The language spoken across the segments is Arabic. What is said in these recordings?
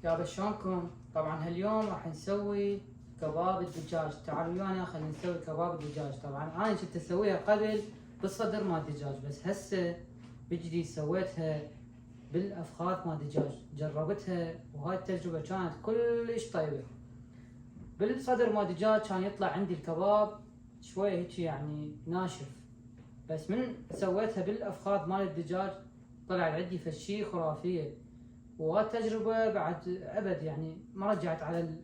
يابا شلونكم؟ طبعا هاليوم راح نسوي كباب الدجاج. تعالوا ويانا خلينا نسوي كباب الدجاج. طبعا انا كنت اسويها قبل بالصدر مال الدجاج، بس هسه بجديد سويتها بالافخاذ مال الدجاج. جربتها وهاي التجربه كانت كلش طيبه. بالصدر مال الدجاج كان يطلع عندي الكباب شويه هيك يعني ناشف، بس من سويتها بالافخاذ مال الدجاج طلعت عندي فشي خرافيه. وهالتجربة بعد أبد يعني ما رجعت على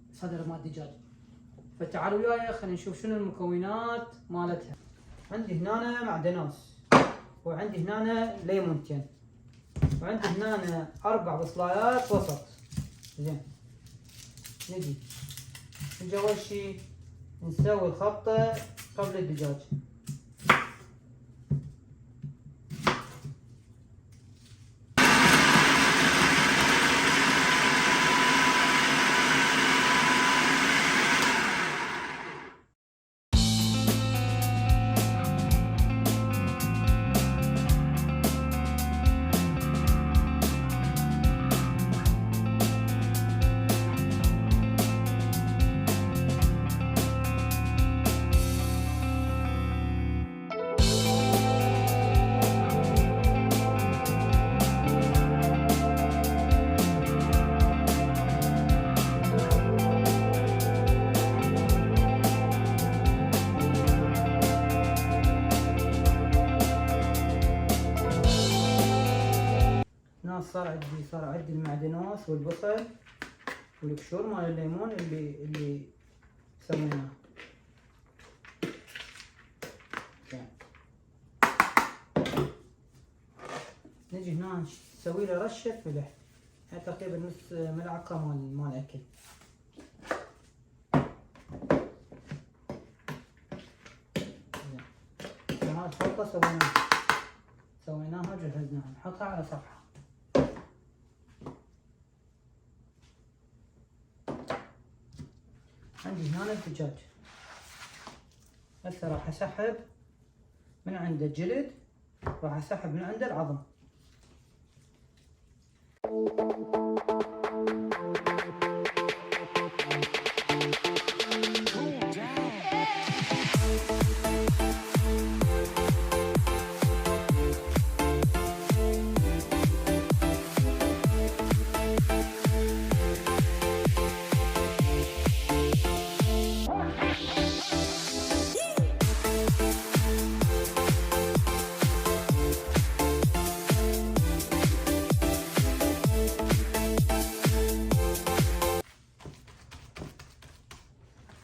الصدر مال الدجاج. فتعالوا وياي خلينا نشوف شنو المكونات مالتها. عندي هنا معدنوس، وعندي هنا ليمونتين، وعندي هنا 4 بصلايات وسط. زين، نجي أول شي نسوي الخلطة قبل الدجاج. صار عندي المعدنوس والبصل والقشور مال الليمون اللي سويناه. نجي هنا نسوي له رشه ملح، يعني تقريبا نص ملعقه مال اكل. هاي الخلطه سويناها وجهزناها، نحطها على صفحه. عندي هنا الدجاج، هسه راح اسحب من عند الجلد، راح اسحب من عند العظم.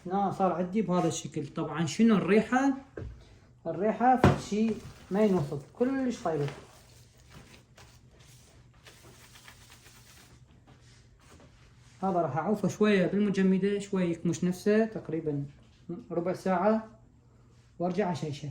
هنا صار عندي بهذا الشكل. طبعا شنو الريحة؟ الريحة فشي ما ينوصف، كلش طيبة. هذا راح اعوفه شوية بالمجمدة، شوية يكمش نفسه تقريبا ربع ساعة، وارجع اشيشه.